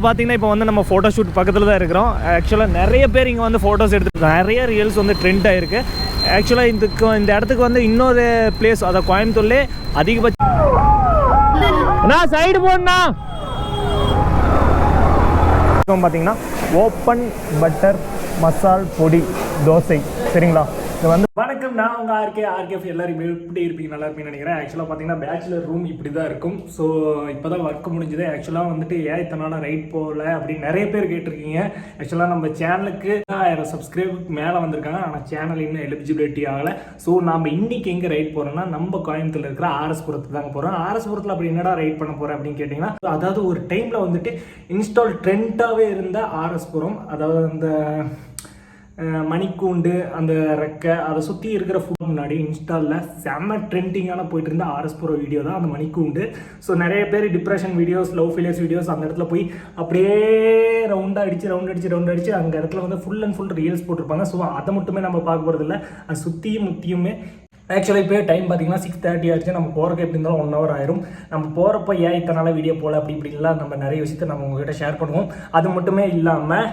பார்த்தீங்கன்னா இப்போ வந்து நம்ம ஃபோட்டோ ஷூட் பக்கத்தில் தான் இருக்கிறோம். ஆக்சுவலாக நிறைய பேர் இங்கே வந்து ஃபோட்டோஸ் எடுத்துருக்காங்க. நிறைய ரீல்ஸ் வந்து ட்ரெண்ட் ஆகிருக்கு. ஆக்சுவலாக இந்த இடத்துக்கு வந்து இன்னொரு பிளேஸ், அதை கோயம்புத்தூர்லேயே அதிகபட்சம் சைடு போடணா பார்த்தீங்கன்னா ஓப்பன் பட்டர் மசால் பொடி தோசை. சரிங்களா? இது வந்து வணக்கம், நான் உங்கள் ஆர்கேஎஃப். எல்லாரும் எப்படி இருப்பீங்க? நல்லா இருப்பீங்கன்னு நினைக்கிறேன். ஆக்சுவலாக பார்த்தீங்கன்னா பேச்சுலர் ரூம் இப்படி தான் இருக்கும். ஸோ இப்போ தான் ஒர்க் முடிஞ்சுது. ஆக்சுவலாக வந்துட்டு ஏன் இத்தனால ரைட் போகல அப்படின்னு நிறைய பேர் கேட்டிருக்கீங்க. ஆக்சுவலாக நம்ம சேனலுக்கு 1000 சப்ஸ்கிரைபருக்கு மேலே வந்திருக்காங்க. ஆனால் சேனல் இன்னும் எலிஜிபிலிட்டி ஆகலை. ஸோ நம்ம இன்றைக்கி எங்கே ரைட் போகிறோம்னா நம்ம கோயம்புத்தூரில் இருக்கிற ஆர்எஸ்புரத்துக்கு தாங்க போகிறோம். ஆர்எஸ்புரத்தில் அப்படி என்னடா ரைட் பண்ண போகிறேன் அப்படின்னு கேட்டிங்கன்னா, அதாவது ஒரு டைமில் வந்துட்டு இன்ஸ்டால் ட்ரெண்டாகவே இருந்த ஆர்எஸ்புரம், அதாவது அந்த மணிக்கூண்டு அந்த ரெக்கை அதை சுற்றி இருக்கிற ஃபுட் முன்னாடி இன்ஸ்டாலில் செம்ம ட்ரெண்டிங்கான போயிட்டு இருந்த ஆர்எஸ்புரம் வீடியோ தான் அந்த மணிக்கூண்டு. ஸோ நிறைய பேர் depression videos, love failures videos அந்த இடத்துல போய் அப்படியே ரவுண்ட் அடிச்சு அந்த இடத்துல வந்து ஃபுல் அண்ட் ஃபுல் ரீல்ஸ் போட்டிருப்பாங்க. ஸோ அதை மட்டுமே நம்ம பார்க்க போகிறது இல்லை, அது சுற்றியும் முற்றியுமே. ஆக்சுவலாக இப்போ டைம் பார்த்தீங்கன்னா 6:30 ஆச்சு. நம்ம போகிறக்கு எப்படி இருந்தாலும் 1 hour ஆயிரும். நம்ம போகிறப்ப ஏன் இத்தனை நாள் வீடியோ போகல இப்படிலாம் நம்ம நிறைய விஷயத்தை நம்ம உங்ககிட்ட ஷேர் பண்ணுவோம். அது மட்டுமே இல்லாமல்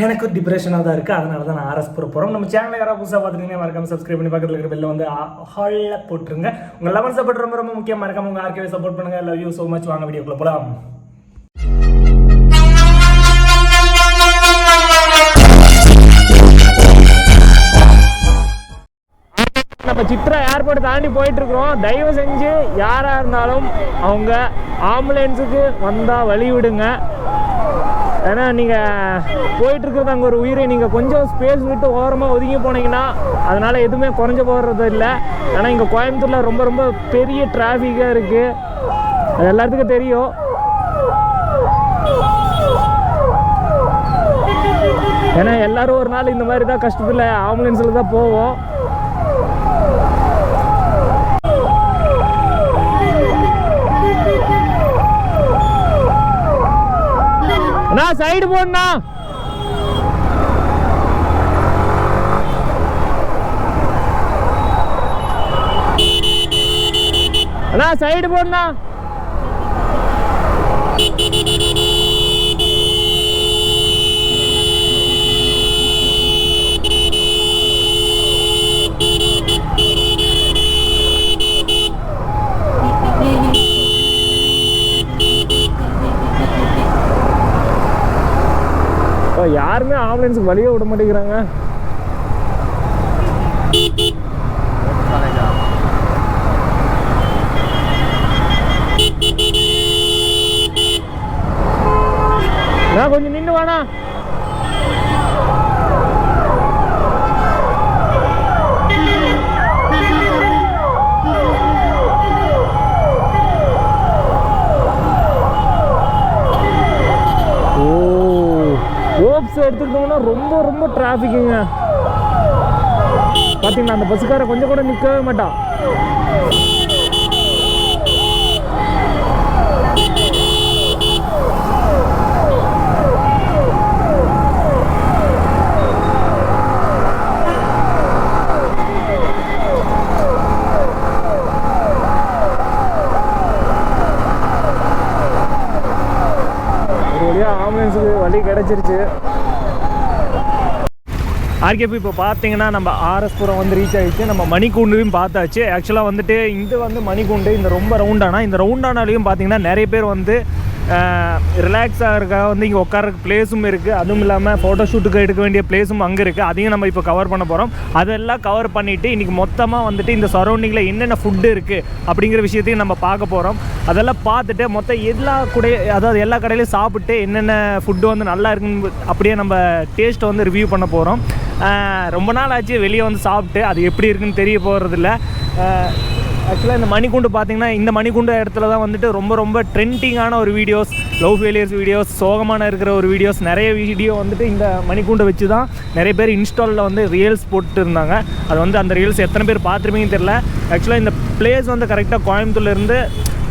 எனக்கு ஒரு டிப்ரெஷனாக தான் இருக்குது. அதனால தான் நான் ஆர்எஸ்புரம் போகிறோம். நம்ம சேனலில் யாராவது புதுசாக பார்த்துட்டீங்கன்னா மறக்காம சப்ஸ்கிரைப் பண்ணி பக்கத்தில் இருக்கிற பெல்ல வந்து ஹாலில் போட்டுருங்க. உங்கள் லெவன் சப்போர்ட் ரொம்ப ரொம்ப முக்கியம். மறக்காம உங்கள் ஆர்கேவை சப்போர்ட் பண்ணுங்கள். Love you so much. வாங்க வீடியோக்குள்ள போகலாம். நம்ம சித்ரா ஏர்போர்ட் தாண்டி போயிட்டு இருக்கிறோம். தயவு செஞ்சு யாராக இருந்தாலும் அவங்க ஆம்புலன்ஸுக்கு வந்தால் வழி விடுங்க. ஏன்னா நீங்கள் போயிட்டுருக்கிறது அங்கே ஒரு உயிரை, நீங்கள் கொஞ்சம் ஸ்பேஸ் விட்டு ஓரமாக ஒதுங்கி போனீங்கன்னா அதனால் எதுவுமே குறைஞ்ச போகிறது இல்லை. ஆனால் இங்கே கோயம்புத்தூரில் ரொம்ப ரொம்ப பெரிய டிராஃபிக்காக இருக்குது. அது எல்லாத்துக்கும் தெரியும். ஏன்னா எல்லோரும் ஒரு நாள் இந்த மாதிரி தான் கஷ்டத்தில் ஆம்புலன்ஸில் தான் போவோம். நான் சைடு போடணா சைடு போடணா. யாருமே ஆம்புலன்ஸுக்கு வழியே விட மாட்டேங்கிறாங்க. நான் கொஞ்சம் நின்று வானா. எடுத்துக்கிட்டோம்னா ரொம்ப ரொம்ப டிராஃபிக்குங்க. பார்த்தீங்கன்னா அந்த பஸ்ஸுக்கார கொஞ்சம் கூட நிற்கவே மாட்டான். ஒரு வழியாக ஆம்புலன்ஸுக்கு வழி கிடைச்சிருச்சு. ஆர்கேபி இப்போ பார்த்தீங்கன்னா நம்ம ஆர்எஸ்புரம் வந்து ரீச் ஆகிடுச்சு. நம்ம மணிக்கூண்டையும் பார்த்தாச்சு. ஆக்சுவலாக வந்துட்டு இது வந்து மணிக்கூண்டு, இந்த ரொம்ப ரவுண்டானாலையும் பார்த்தீங்கன்னா நிறைய பேர் வந்து ரிலாக்ஸாக இருக்கா வந்து இங்கே உட்காரக்கு பிளேஸும் இருக்குது. அதுவும் இல்லாமல் ஃபோட்டோ ஷூட்டுக்கு எடுக்க வேண்டிய பிளேஸும் அங்கே இருக்குது. அதையும் நம்ம இப்போ கவர் பண்ண போகிறோம். அதெல்லாம் கவர் பண்ணிவிட்டு இன்றைக்கி மொத்தமாக வந்துட்டு இந்த சரௌண்டிங்கில் என்னென்ன ஃபுட்டு இருக்குது அப்படிங்கிற விஷயத்தையும் நம்ம பார்க்க போகிறோம். அதெல்லாம் பார்த்துட்டு மொத்தம் எல்லா கடையிலையும் சாப்பிட்டு என்னென்ன ஃபுட்டு வந்து நல்லா இருக்குன்னு அப்படியே நம்ம டேஸ்ட்டை வந்து ரிவ்யூ பண்ண போகிறோம். ரொம்ப நாள் ஆச்சு வெளியே வந்து சாப்பிட்டு, அது எப்படி இருக்குன்னு தெரிய போகிறதில்ல. ஆக்சுவலாக இந்த மணிக்கூண்டு பார்த்தீங்கன்னா, இந்த மணிக்கூண்டு இடத்துல தான் வந்துட்டு ரொம்ப ரொம்ப ட்ரெண்டிங்கான ஒரு வீடியோஸ், லவ் ஃபெயிலியர்ஸ் வீடியோஸ், சோகமான இருக்கிற ஒரு வீடியோஸ், நிறைய வீடியோ வந்துட்டு இந்த மணிக்கூண்டை வச்சு தான் நிறைய பேர் இன்ஸ்டாலில் வந்து ரீல்ஸ் போட்டு இருந்தாங்க. அது வந்து அந்த ரீல்ஸ் எத்தனை பேர் பார்த்துருப்பீங்கன்னு தெரியல. ஆக்சுவலாக இந்த பிளேஸ் வந்து கரெக்டாக கோயம்புத்தூர்லேருந்து,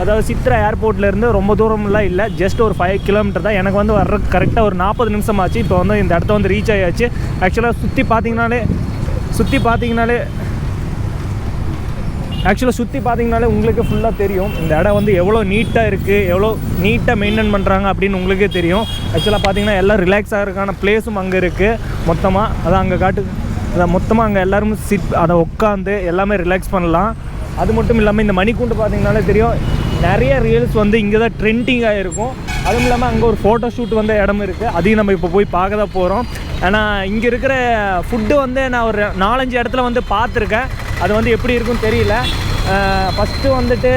அதாவது சித்ரா ஏர்போர்ட்லேருந்து ரொம்ப தூரம்லாம் இல்லை, ஜஸ்ட் ஒரு 5 கிலோமீட்டர் தான். எனக்கு வந்து வர்றதுக்கு கரெக்டாக ஒரு 40 நிமிஷம் ஆச்சு. இப்போ வந்து இந்த இடத்த வந்து ரீச் ஆகியாச்சு. ஆக்சுவலாக சுற்றி பார்த்தீங்கனாலே ஆக்சுவலாக சுற்றி பார்த்தீங்கனாலே உங்களுக்கு ஃபுல்லாக தெரியும் இந்த இடம் வந்து எவ்வளோ நீட்டாக இருக்குது, எவ்வளோ நீட்டாக மெயின்டைன் பண்ணுறாங்க அப்படின்னு உங்களுக்கே தெரியும். ஆக்சுவலாக பார்த்தீங்கன்னா எல்லாம் ரிலாக்ஸ் ஆகிறதுக்கான பிளேஸும் அங்கே இருக்குது மொத்தமாக. அதான் அங்கே அதை மொத்தமாக அங்கே எல்லோரும் அதை உட்காந்து எல்லாமே ரிலாக்ஸ் பண்ணலாம். அது மட்டும் இல்லாமல் இந்த மணிக்கூண்டு பார்த்தீங்கனாலே தெரியும் நிறைய ரீல்ஸ் வந்து இங்கே தான் ட்ரெண்டிங்காக இருக்கும். அதுவும் இல்லாமல் அங்கே ஒரு ஃபோட்டோ ஷூட் வந்து இடம் இருக்குது, அதையும் நம்ம இப்போ போய் பார்க்க தான் போகிறோம். ஆனால் இங்கே இருக்கிற ஃபுட்டு வந்து நான் ஒரு 4-5 இடத்துல வந்து பார்த்துருக்கேன். அது வந்து எப்படி இருக்குன்னு தெரியல. ஃபஸ்ட்டு வந்துட்டு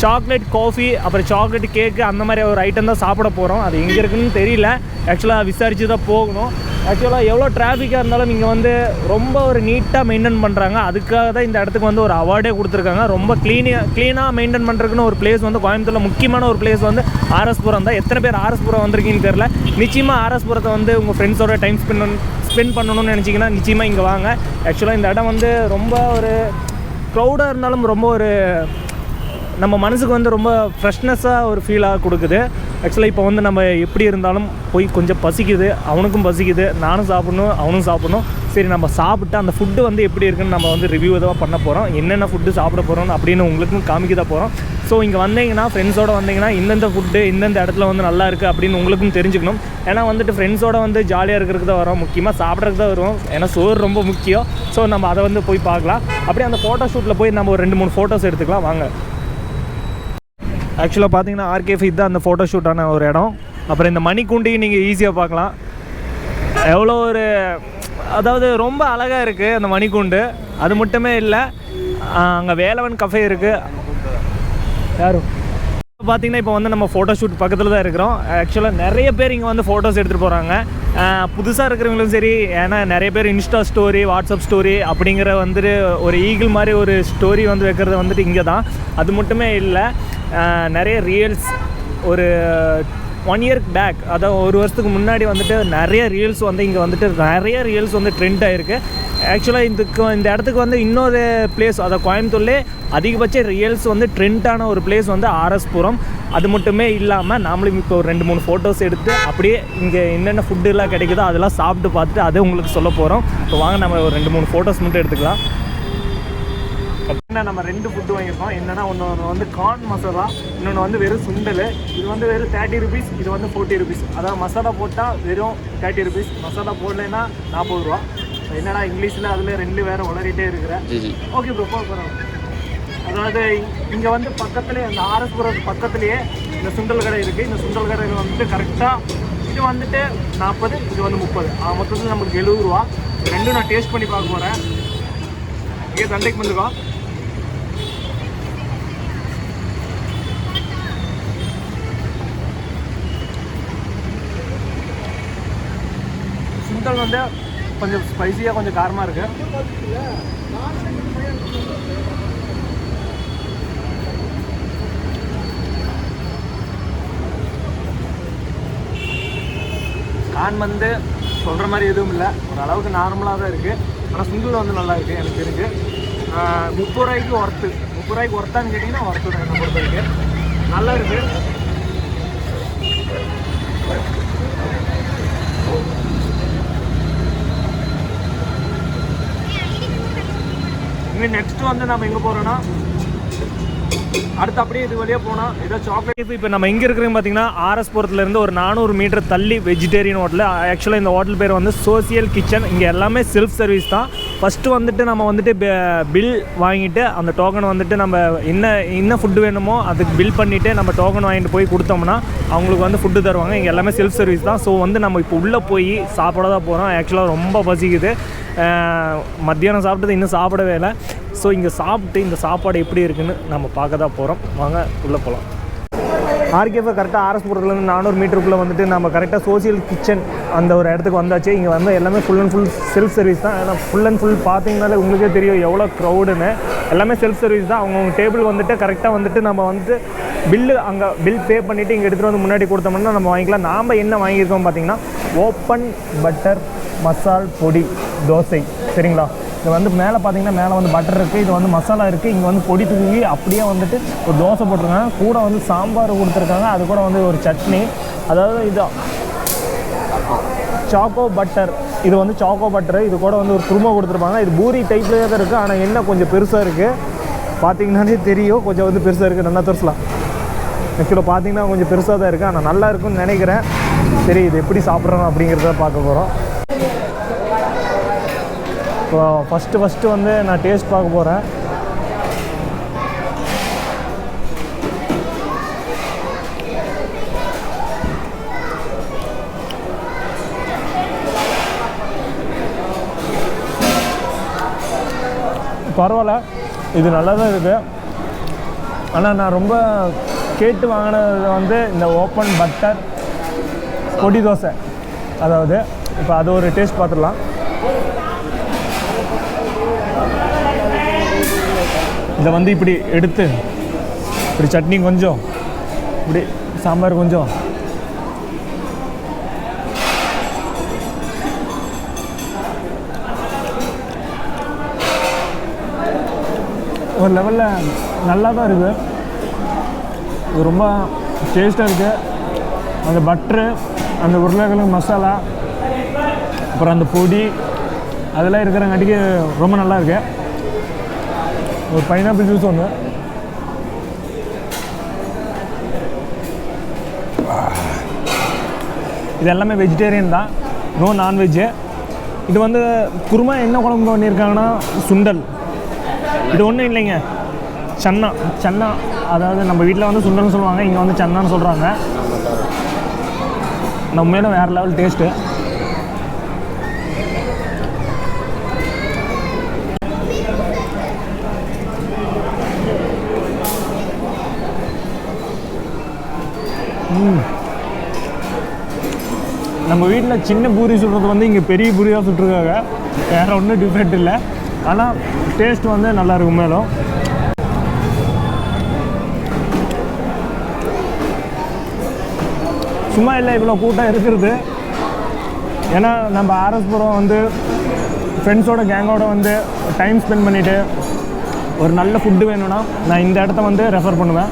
சாக்லேட் காஃபி, அப்புறம் சாக்லேட் கேக்கு அந்த மாதிரி ஒரு ஐட்டம் தான் சாப்பிட போகிறோம். அது எங்கே இருக்குன்னு தெரியல, ஆக்சுவலாக விசாரித்து தான் போகணும். ஆக்சுவலாக எவ்வளோ டிராஃபிக்காக இருந்தாலும் இங்கே வந்து ரொம்ப ஒரு நீட்டாக மெயின்டைன் பண்ணுறாங்க. அதுக்காக தான் இந்த இடத்துக்கு வந்து ஒரு அவார்டே கொடுத்துருக்காங்க. ரொம்ப க்ளீனாக மெயின்டைன் பண்ணுறதுக்குன்னு ஒரு பிளேஸ் வந்து கோயம்புத்தூரில் முக்கியமான ஒரு பிளேஸ் வந்து ஆர்எஸ்புரம் தான். எத்தனை பேர் ஆர்எஸ்புரம் வந்திருக்கீங்கன்னு தெரில. நிச்சயமாக ஆர்எஸ்புரத்தை வந்து உங்கள் ஃப்ரெண்ட்ஸோட டைம் ஸ்பெண்ட் பண்ணணும்னு நினச்சிங்கன்னா நிச்சயமாக இங்கே வாங்க. ஆக்சுவலாக இந்த இடம் வந்து ரொம்ப ஒரு க்ரௌடாக இருந்தாலும் ரொம்ப ஒரு நம்ம மனசுக்கு வந்து ரொம்ப ஃப்ரெஷ்னஸாக ஒரு ஃபீலாக கொடுக்குது. ஆக்சுவலாக இப்போ வந்து நம்ம எப்படி இருந்தாலும் போய் கொஞ்சம் பசிக்குது, அவனுக்கும் பசிக்குது, நானும் சாப்பிட்ணும் அவனும் சாப்பிட்ணும். சரி நம்ம சாப்பிட்டு அந்த ஃபுட்டு வந்து எப்படி இருக்குன்னு நம்ம வந்து ரிவ்யூ தான் பண்ண போகிறோம். என்னென்ன ஃபுட்டு சாப்பிட போகிறோம் அப்படின்னு உங்களுக்கும் காமிக்க தான் போகிறோம். ஸோ இங்கே வந்தீங்கன்னா ஃப்ரெண்ட்ஸோடு வந்தீங்கன்னா இந்தந்த ஃபுட்டு இந்தந்த இடத்துல வந்து நல்லா இருக்குது அப்படின்னு உங்களுக்கும் தெரிஞ்சுக்கணும். ஏன்னா வந்துட்டு ஃப்ரெண்ட்ஸோடு வந்து ஜாலியாக இருக்கிறதுக்கு தான் வரோம், முக்கியமாக சாப்பிட்றதுக்கு தான் வருவோம். ஏன்னா சோறு ரொம்ப முக்கியம். ஸோ நம்ம அதை வந்து போய் பார்க்கலாம். அப்படியே அந்த ஃபோட்டோ ஷூட்டில் போய் நம்ம ஒரு 2-3 ஃபோட்டோஸ் எடுத்துக்கலாம் வாங்க. ஆக்சுவலாக பார்த்தீங்கன்னா ஆர்கே தான் அந்த ஃபோட்டோ ஷூட்டான ஒரு இடம். அப்புறம் இந்த மணிக்கூண்டையும் நீங்கள் ஈஸியாக பார்க்கலாம். எவ்வளோ ஒரு அதாவது ரொம்ப அழகாக இருக்குது அந்த மணிக்கூண்டு. அது மட்டுமே இல்லை, அங்கே வேலவன் கஃபே இருக்குது. யாரும் பார்த்தீங்கன்னா இப்போ வந்து நம்ம ஃபோட்டோ ஷூட் பக்கத்தில் தான் இருக்கிறோம். ஆக்சுவலாக நிறைய பேர் இங்கே வந்து ஃபோட்டோஸ் எடுத்துகிட்டு போகிறாங்க. புதுசாக இருக்கிறவங்களும் சரி, ஏன்னா நிறைய பேர் இன்ஸ்டா ஸ்டோரி, வாட்ஸ்அப் ஸ்டோரி அப்படிங்கிற வந்துட்டு ஒரு ஈகிள் மாதிரி ஒரு ஸ்டோரி வந்து வைக்கிறது வந்துட்டு இங்கே தான். அது மட்டுமே இல்லை, நிறைய ரீல்ஸ் ஒரு 1 year பேக், அதாவது 1 வருஷத்துக்கு முன்னாடி வந்துட்டு நிறைய ரீல்ஸ் வந்து இங்கே வந்துட்டு நிறைய ரீல்ஸ் வந்து ட்ரெண்ட் ஆகிருக்கு. ஆக்சுவலாக இந்த இடத்துக்கு வந்து இன்னொரு பிளேஸ், அதாவது கோயம்புத்தூர்லே அதிகபட்ச ரீல்ஸ் வந்து ட்ரெண்டான ஒரு பிளேஸ் வந்து ஆர்எஸ்புரம். அது மட்டுமே இல்லாமல் நாமளும் இப்போ ஒரு 2-3 ஃபோட்டோஸ் எடுத்து அப்படியே இங்கே என்னென்ன ஃபுட்டுலாம் கிடைக்குதோ அதெல்லாம் சாப்பிட்டு பார்த்துட்டு அதை உங்களுக்கு சொல்ல போகிறோம். இப்போ வாங்க நம்ம ஒரு 2-3 ஃபோட்டோஸ் மட்டும் எடுத்துக்கலாம். நம்ம 2 ஃபுட்டு வாங்கியிருக்கோம். என்னென்னா ஒன்று வந்து கார்ன் மசாலா, இன்னொன்று வந்து வெறும் சுண்டல். இது வந்து வெறும் 30 rupees, இது வந்து 40 rupees. அதாவது மசாலா போட்டால் வெறும் 30 rupees, மசாலா போடலைன்னா 40 ரூபா. என்னடா இங்கிலீஷில் அதில் 2 வேறு வளரிட்டே இருக்கிறேன். ஓகே ப்ரோ, போகிறோம். அதாவது இங்கே வந்து பக்கத்துலேயே அந்த ஆர்எஸ்புரம் பக்கத்துலேயே இந்த சுண்டல் கடை இருக்குது. இந்த சுண்டல் கடை வந்துட்டு கரெக்டாக இது வந்துட்டு 40, இது வந்து 30. மொத்தத்தில் நமக்கு 70 ரூபா. 2 நான் டேஸ்ட் பண்ணி பார்க்க போகிறேன். இங்கே சண்டைக்கு வந்துக்கோம். சுண்டல் வந்து கொஞ்சம் ஸ்பைசியாக கொஞ்சம் காரமாக இருக்குது. கான் வந்து சொல்கிற மாதிரி எதுவும் இல்லை, ஓரளவுக்கு நார்மலாக தான் இருக்குது. ஆனால் சுண்டல் வந்து நல்லா இருக்குது எனக்கு தெரிஞ்சு. 30 ரூபாய்க்கு ஒர்த்து. 30 ரூபாய்க்கு ஒர்த்தான்னு கேட்டிங்கன்னா ஒர்த்து தான் என்னை பொறுத்த வரைக்கும். நல்லா இருக்குது. இங்கே நெக்ஸ்ட்டு வந்து நம்ம எங்கே போகிறோன்னா அடுத்து அப்படியே இது வழியாக போனால் ஏதோ சாக்லேட். இப்போ நம்ம இங்கே இருக்கிறது பார்த்தீங்கன்னா ஆர்எஸ்புரத்துலேருந்து ஒரு 400 மீட்டர் தள்ளி வெஜிடேரியன் ஹோட்டல். ஆக்சுவலாக இந்த ஹோட்டல் பேர் வந்து சோசியல் கிச்சன். இங்கே எல்லாமே செல்ஃப் சர்வீஸ் தான். ஃபஸ்ட்டு வந்துட்டு நம்ம வந்துட்டு பில் வாங்கிட்டு அந்த டோக்கன் வந்துட்டு நம்ம என்ன ஃபுட்டு வேணுமோ அதுக்கு பில் பண்ணிவிட்டு நம்ம டோக்கன் வாங்கிட்டு போய் கொடுத்தோம்னா அவங்களுக்கு வந்து ஃபுட்டு தருவாங்க. இங்கே எல்லாமே செல்ஃப் சர்வீஸ் தான். ஸோ வந்து நம்ம இப்போ உள்ளே போய் சாப்பிட தான் போகிறோம். ஆக்சுவலாக ரொம்ப பசிக்குது. மத்தியானம் சாப்பிட்டது இன்னும் சாப்பிடவே இல்லை. ஸோ இங்கே சாப்பிட்டு இந்த சாப்பாடு எப்படி இருக்குன்னு நம்ம பார்க்க தான் போகிறோம். வாங்க உள்ளே போகலாம். ஆர்கேஃபை கரெக்டாக ஆர்எஸ்புரத்துலேருந்து 400 மீட்டருக்குள்ளே வந்துட்டு நம்ம கரெக்டாக சோசியல் கிச்சன் அந்த ஒரு இடத்துக்கு வந்தாச்சு. இங்கே வந்து எல்லாமே full and full self service தான். ஏன்னா ஃபுல் அண்ட் ஃபுல் பார்த்தீங்கனாலே உங்களுக்கே தெரியும் எவ்வளோ க்ரௌடுன்னு. எல்லாமே செல்ஃப் சர்வீஸ் தான். அவங்கவுங்க டேபிள் வந்துட்டு கரெக்டாக வந்துட்டு நம்ம வந்துட்டு அங்கே பில் பே பண்ணிவிட்டு இங்கே எடுத்துகிட்டு வந்து முன்னாடி கொடுத்தோம்னா நம்ம வாங்கிக்கலாம். நாம் என்ன வாங்கியிருக்கோம் பார்த்தீங்கன்னா ஓப்பன் பட்டர் மசால் பொடி தோசை, சரிங்களா? இது வந்து மேலே பார்த்தீங்கன்னா மேலே வந்து பட்டர் இருக்குது, இது வந்து மசாலா இருக்குது, இங்கே வந்து பொடி தூக்கி அப்படியே வந்துட்டு ஒரு தோசை போட்டிருக்காங்க. கூட வந்து சாம்பார் கொடுத்துருக்காங்க, அது கூட வந்து ஒரு சட்னி. அதாவது இது சாக்கோ பட்டர், இது வந்து சாக்கோ பட்டரு. இது கூட வந்து ஒரு குருமா கொடுத்துருப்பாங்க. இது பூரி டைப்லேயே தான் இருக்குது, ஆனால் என்ன கொஞ்சம் பெருசாக இருக்குது. பார்த்தீங்கன்னாலே தெரியும் கொஞ்சம் வந்து பெருசாக இருக்குது. நல்லா தோரிசலாம். ஆக்சுவலாக பார்த்தீங்கன்னா கொஞ்சம் பெருசாக தான் இருக்குது, ஆனால் நல்லா இருக்குன்னு நினைக்கிறேன். சரி, இது எப்படி சாப்பிட்றோம் அப்படிங்கிறத பார்க்க போகிறோம். இப்போ ஃபஸ்ட்டு வந்து நான் டேஸ்ட் பார்க்க போகிறேன். பரவாயில்ல, இது நல்லா தான் இருக்குது. ஆனால் நான் ரொம்ப கேட்டு வாங்கினது வந்து இந்த ஓப்பன் பட்டர் பொடி தோசை. அதாவது இப்போ அது ஒரு டேஸ்ட் பார்த்துடலாம். இதை வந்து இப்படி எடுத்து இப்படி சட்னி கொஞ்சம், இப்படி சாம்பார் கொஞ்சம், ஒரு லெவலில் நல்லா தான் இருக்குது. இது ரொம்ப டேஸ்ட்டாக இருக்குது. அந்த பட்ரு, அந்த உருளைக்கிழங்கு மசாலா, அப்புறம் அந்த பொடி அதெல்லாம் இருக்கிறங்காட்டிக்கு ரொம்ப நல்லா இருக்கு. ஒரு பைனாப்பிள் ஜூஸ் ஒன்று. இது எல்லாமே வெஜிடேரியன் தான், நோ நான்வெஜ்ஜு. இது வந்து குருமா என்ன குழம்பு பண்ணியிருக்காங்கன்னா சுண்டல். இது ஒன்றும் இல்லைங்க, சன்னா. அதாவது நம்ம வீட்டில் வந்து சுண்டல்னு சொல்லுவாங்க, இங்கே வந்து சன்னான்னு சொல்கிறாங்க. நம்ம மேலும் வேறு லெவல் டேஸ்ட்டு. நம்ம வீட்டில் சின்ன பூரி சுடுறது வந்து இங்கே பெரிய பூரியாக சுட்டுருக்காங்க. வேறு ஒன்றும் டிஃப்ரெண்ட் இல்லை, ஆனால் டேஸ்ட் வந்து நல்லாயிருக்கும். மேலும் சும்மா இல்லை இவ்வளோ கூட்டம் இருக்கிறது. ஏன்னா நம்ம ஆர்எஸ்புரம் வந்து ஃப்ரெண்ட்ஸோட கேங்கோடு வந்து டைம் ஸ்பெண்ட் பண்ணிவிட்டு ஒரு நல்ல ஃபுட்டு வேணும்னா நான் இந்த இடத்த வந்து ரெஃபர் பண்ணுவேன்.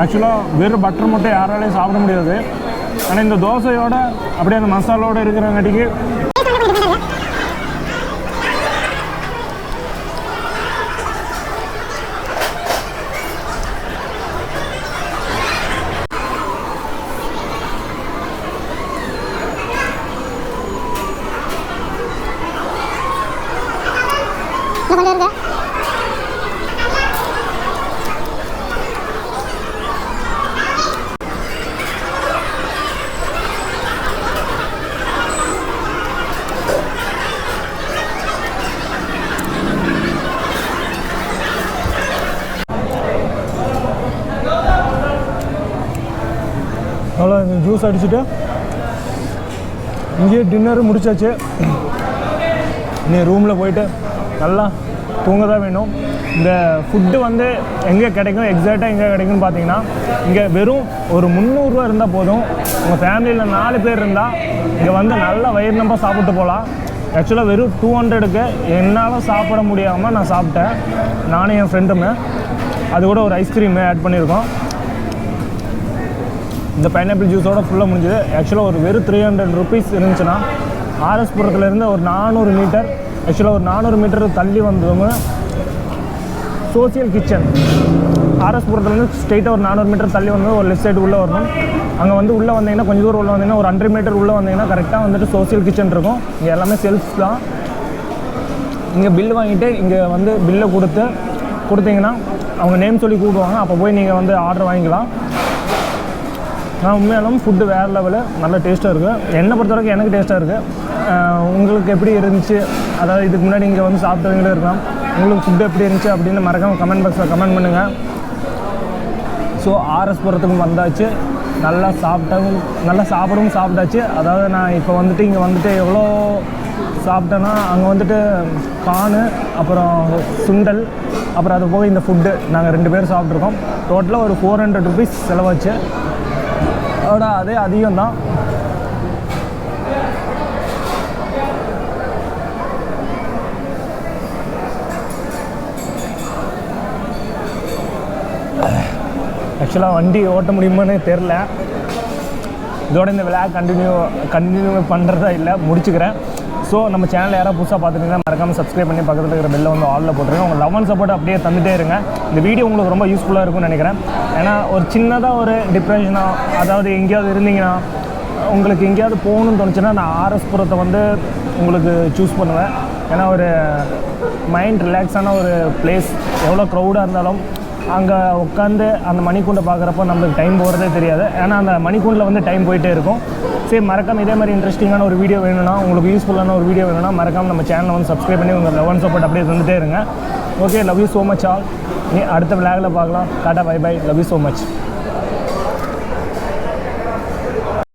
ஆக்சுவலாக வெறும் பட்டர் மட்டும் யாராலையும் சாப்பிட முடியாது. ஆனால் இந்த தோசையோட அப்படியே அந்த மசாலோடு இருக்கிறங்காட்டிக்கு அவ்வளோ இந்த ஜூஸ் அடிச்சுட்டு இங்கேயே டின்னரு முடிச்சாச்சு. நீ ரூமில் போயிட்டு நல்லா தூங்க தான் வேணும். இந்த ஃபுட்டு வந்து எங்கே கிடைக்கும், எக்ஸாக்டாக எங்கே கிடைக்கும்னு பார்த்தீங்கன்னா, இங்கே வெறும் ஒரு 300 ரூபா இருந்தால் போதும். உங்கள் ஃபேமிலியில் 4 பேர் இருந்தால் இங்கே வந்து நல்லா வயிறு நம்ப சாப்பிட்டு போகலாம். ஆக்சுவலாக வெறும் 200க்கு என்னால் சாப்பிட முடியாமல் நான் சாப்பிட்டேன், நானும் என் ஃப்ரெண்டுமே. அது கூட ஒரு ஐஸ்கிரீமு ஆட் பண்ணியிருக்கோம். இந்த பைனாப்பிள் ஜூஸோட ஃபுல்லாக முடிஞ்சது. ஆக்சுவலாக ஒரு வெறும் 300 ருபீஸ் இருந்துச்சுன்னா ஆர்எஸ்புரத்துலேருந்து ஒரு 400 மீட்டர், ஆக்சுவலாக ஒரு 400 மீட்டர் தள்ளி வந்தவங்க சோசியல் கிச்சன். ஆர்எஸ்புரத்துலேருந்து ஸ்ட்ரெயிட்டாக ஒரு 400 மீட்டர் தள்ளி வந்து ஒரு லெஃப்ட் சைடு உள்ளே வரணும். அங்கே வந்து உள்ளே வந்தீங்கன்னா கொஞ்சம் தூரம் உள்ளே வந்தீங்கன்னா ஒரு 100 மீட்டர் உள்ளே வந்தீங்கன்னா கரெக்டாக வந்துட்டு சோசியல் கிச்சன் இருக்கும். இங்கே எல்லாமே செல்ஃப் தான். இங்கே பில்லு வாங்கிட்டு இங்கே வந்து பில்லை கொடுத்தீங்கன்னா அவங்க நேம் சொல்லி கூப்பிடுவாங்க. அப்போ போய் நீங்கள் வந்து ஆர்டர் வாங்கிக்கலாம். நான் உண்மையாலும் ஃபுட்டு வேறு லெவலு, நல்ல டேஸ்ட்டாக இருக்குது. என்னை பொறுத்தவரைக்கும் எனக்கு டேஸ்ட்டாக இருக்குது. உங்களுக்கு எப்படி இருந்துச்சு, அதாவது இதுக்கு முன்னாடி இங்கே வந்து சாப்பிட்டவங்களும் இருக்கலாம், உங்களுக்கு ஃபுட்டு எப்படி இருந்துச்சு அப்படின்னு மறக்காமல் கமெண்ட் பாக்ஸில் கமெண்ட் பண்ணுங்கள். ஸோ ஆர்எஸ்புரத்துக்கும் வந்தாச்சு, நல்லா சாப்பிடவும் சாப்பிட்டாச்சு. அதாவது நான் இப்போ வந்துட்டு இங்கே வந்துட்டு எவ்வளோ சாப்பிட்டேன்னா, அங்கே வந்துட்டு கானு, அப்புறம் சுண்டல், அப்புறம் அது போக இந்த ஃபுட்டு நாங்கள் 2 பேர் சாப்பிட்ருக்கோம். டோட்டலாக ஒரு 400 ருபீஸ் செலவாச்சு. அதோட அதே அதிகம்தான். ஆக்சுவலாக வண்டி ஓட்ட முடியுமான்னு தெரில. இதோட இந்த விளையாட் கண்டினியூ பண்ணுறதா இல்லை, முடிச்சுக்கிறேன். ஸோ நம்ம சேனலில் யாராவது புதுசாக பார்த்துட்டீங்கன்னா மறக்காமல் சப்ஸ்கிரைப் பண்ணி பக்கத்தில் இருக்கிற பெல்லை வந்து ஆலில் போட்டுருங்க. உங்கள் லவ் அண்ட் சப்போர்ட் அப்படியே தந்துகிட்டே இருங்க. இந்த வீடியோ உங்களுக்கு ரொம்ப யூஸ்ஃபுல்லாக இருக்கும்னு நினைக்கிறேன். ஏன்னா ஒரு சின்னதாக ஒரு டிப்ரெஷனாக, அதாவது எங்கேயாவது இருந்தீங்கன்னா, உங்களுக்கு எங்கேயாவது போகணுன்னு தோணுச்சுன்னா நான் ஆர்எஸ் புரத்தை வந்து உங்களுக்கு சூஸ் பண்ணுவேன். ஏன்னா ஒரு மைண்ட் ரிலாக்ஸான ஒரு பிளேஸ். எவ்வளோ க்ரௌடாக இருந்தாலும் அங்கே உட்காந்து அந்த மணிக்கூண்டை பார்க்குறப்போ நம்மளுக்கு டைம் போகிறதே தெரியாது. ஏன்னா அந்த மணிக்கூண்டில் வந்து டைம் போயிட்டே இருக்கும். சரி, மறக்காமல் இதே மாதிரி இன்ட்ரெஸ்டிங்கான ஒரு வீடியோ வேணும்னா, உங்களுக்கு யூஸ்ஃபுல்லான ஒரு வீடியோ வேணும்னா மறக்காமல் நம்ம சேனலை வந்து சப்ஸ்கிரைப் பண்ணி உங்கள் லவ் அண்ட் சப்போர்ட் அப்படியே தந்துகிட்டே இருங்க. Okay, love you so much all. அடுத்த விளாகில் பார்க்கலாம். Tata, bye bye, love you so much.